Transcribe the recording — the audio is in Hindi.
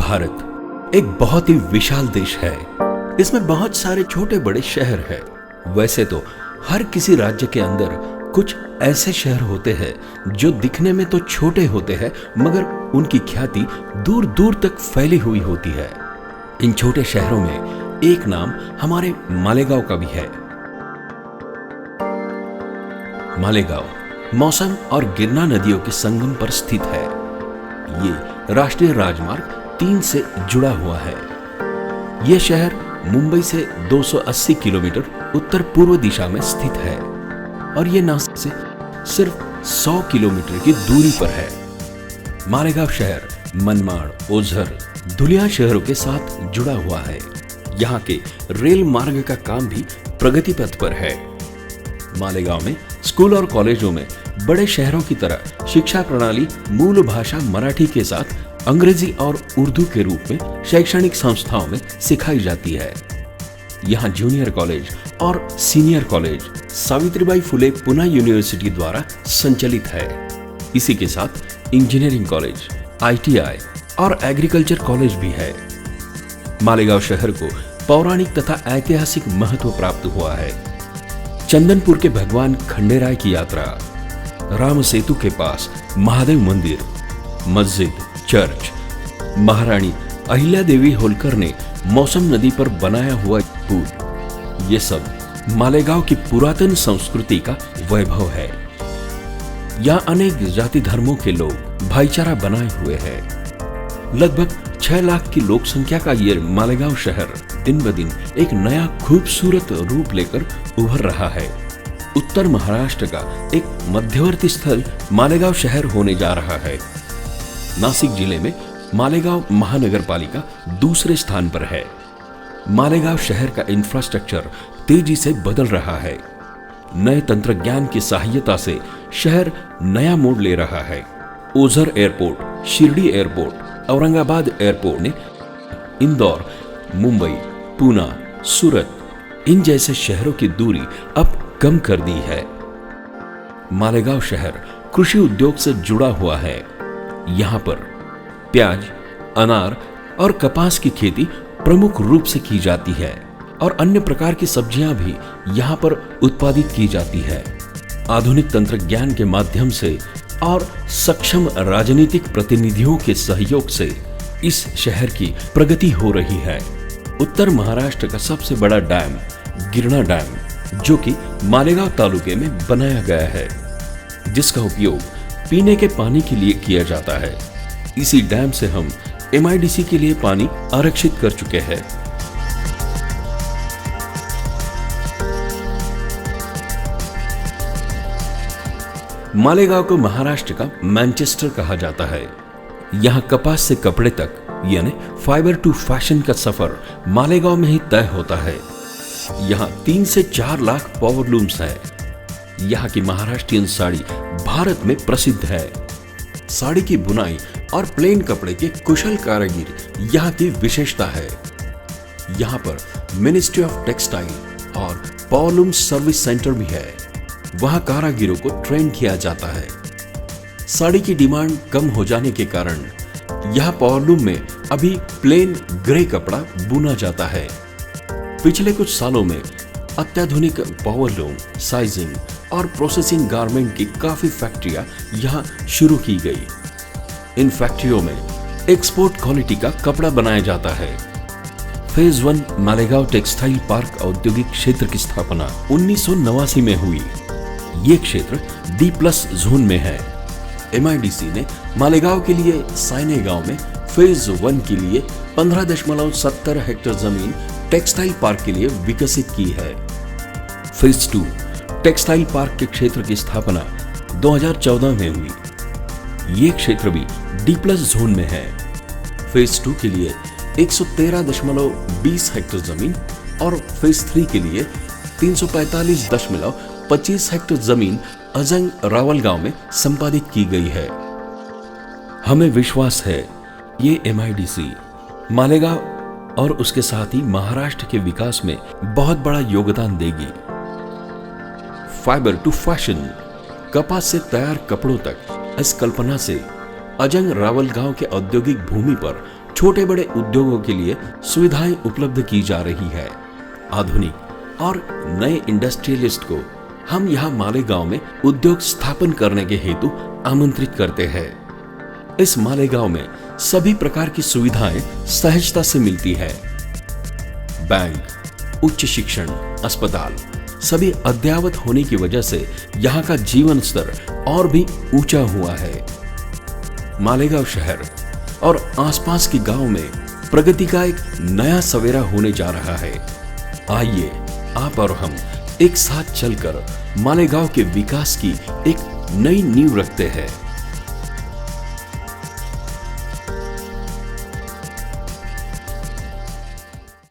भारत एक बहुत ही विशाल देश है। इसमें बहुत सारे छोटे बड़े शहर हैं। वैसे तो हर किसी राज्य के अंदर कुछ ऐसे शहर होते हैं जो दिखने में तो छोटे होते हैं, मगर उनकी ख्याति दूर दूर तक फैली हुई होती है। इन छोटे शहरों में एक नाम हमारे मालेगांव का भी है। मालेगांव मौसम और गिरना नदियों के संगम पर स्थित है। ये राष्ट्रीय राजमार्ग 3 से जुड़ा हुआ है। यह शहर मुंबई से 280 किलोमीटर उत्तर पूर्व दिशा में स्थित है और यह नासिक से सिर्फ 100 किलोमीटर की दूरी पर है। मालेगांव शहर मनमाड़, ओझर, धुलिया शहरों के साथ जुड़ा हुआ है। यहाँ के रेल मार्ग का काम भी प्रगति पथ पर है। मालेगांव में स्कूल और कॉलेजों में बड़े शहरों की तरह शिक्षा प्रणाली मूल भाषा मराठी के साथ अंग्रेजी और उर्दू के रूप में शैक्षणिक संस्थाओं में सिखाई जाती है। यहाँ जूनियर कॉलेज और senior college Savitribai Phule Pune university द्वारा संचालित है। इसी के साथ इंजीनियरिंग कॉलेज, ITI और एग्रीकल्चर कॉलेज भी है। मालेगांव शहर को पौराणिक तथा ऐतिहासिक महत्व प्राप्त हुआ है। चंदनपुर के भगवान खंडेराय की यात्रा, राम सेतु के पास महादेव मंदिर, मस्जिद, चर्च, महारानी अहिल्या देवी होलकर ने मौसम नदी पर बनाया हुआ पुल, ये सब मालेगांव की पुरातन संस्कृति का वैभव है। यहाँ अनेक जाति धर्मों के लोग भाईचारा बनाए हुए हैं। लगभग 6 लाख की लोक संख्या का ये मालेगांव शहर दिन ब दिन एक नया खूबसूरत रूप लेकर उभर रहा है। उत्तर महाराष्ट्र का एक मध्यवर्ती स्थल मालेगांव शहर होने जा रहा है। नासिक जिले में मालेगांव महानगर पालिका दूसरे स्थान पर है। मालेगांव शहर का इंफ्रास्ट्रक्चर तेजी से बदल रहा है। नए तंत्रज्ञान की सहायता से शहर नया मोड़ ले रहा है। Ojhar airport, Shirdi airport, Aurangabad airport ने इंदौर, मुंबई, पुणे, सूरत इन जैसे शहरों की दूरी अब कम कर दी है। मालेगांव शहर कृषि उद्योग से जुड़ा हुआ है। यहाँ पर प्याज, अनार और कपास की खेती प्रमुख रूप से की जाती है और अन्य प्रकार की सब्जियां भी यहाँ पर उत्पादित की जाती है। आधुनिक तंत्रज्ञान के माध्यम से और सक्षम राजनीतिक प्रतिनिधियों के सहयोग से इस शहर की प्रगति हो रही है। उत्तर महाराष्ट्र का सबसे बड़ा डैम गिरना डैम, जो कि मालेगांव तालुके में बनाया गया है, जिसका उपयोग पीने के पानी के लिए किया जाता है। इसी डैम से हम MIDC के लिए पानी आरक्षित कर चुके हैं। मालेगांव को महाराष्ट्र का मैनचेस्टर कहा जाता है। यहाँ कपास से कपड़े तक यानी फाइबर टू फैशन का सफर मालेगांव में ही तय होता है। यहाँ 3 से 4 लाख पावरलूम्स है। यहाँ की महाराष्ट्रियन साड़ी भारत में प्रसिद्ध है। साड़ी की बुनाई और प्लेन कपड़े के कुशल कारीगर यहाँ की विशेषता है। यहाँ पर मिनिस्ट्री ऑफ टेक्सटाइल और पावरलूम सर्विस सेंटर भी है। वहाँ कारीगरों को ट्रेन किया जाता है। साड़ी की डिमांड कम हो जाने के कारण यहाँ पावरलूम में अभी प्लेन ग्रे कपड़ा बुना जाता है। पिछले कुछ सालों में अत्याधुनिक पावरलूम, साइजिंग और प्रोसेसिंग गारमेंट की काफी फैक्ट्रियां यहाँ शुरू की गई। इन फैक्ट्रियों में एक्सपोर्ट क्वालिटी का कपड़ा बनाया जाता है। फेज 1 मालेगांव टेक्सटाइल पार्क औद्योगिक क्षेत्र की स्थापना 1989 में हुई। ये क्षेत्र D+ जोन में है। MIDC ने मालेगांव के लिए साइने गांव में फेज 1 के लिए 15.70 हेक्टेयर जमीन टेक्सटाइल पार्क के लिए विकसित की है। फेज 2 टेक्सटाइल पार्क के क्षेत्र की स्थापना 2014 में हुई। ये क्षेत्र भी D+ जोन में है। फेज 2 के लिए 113.20 हेक्टेयर जमीन और फेज 3 के लिए 345.25 हेक्टेयर जमीन अजंग रावल गांव में संपादित की गई है। हमें विश्वास है ये MIDC मालेगांव और उसके साथ ही महाराष्ट्र के विकास में बहुत बड़ा योगदान देगी। फाइबर टू फैशन, कपास से तैयार कपड़ों तक, इस कल्पना से अजंग रावल गांव के औद्योगिक भूमि पर छोटे बड़े उद्योगों के लिए सुविधाएं उपलब्ध की जा रही है। आधुनिक और नए इंडस्ट्रियलिस्ट को हम यहाँ मालेगांव में उद्योग स्थापन करने के हेतु आमंत्रित करते हैं। इस मालेगांव में सभी प्रकार की सुविधाएं सहजता से मिलती है। बैंक, उच्च शिक्षण, अस्पताल सभी अद्ययावत होने की वजह से यहाँ का जीवन स्तर और भी ऊंचा हुआ है। मालेगांव शहर और आसपास के गांव में प्रगति का एक नया सवेरा होने जा रहा है। आइए आप और हम एक साथ चलकर मालेगांव के विकास की एक नई नींव रखते हैं।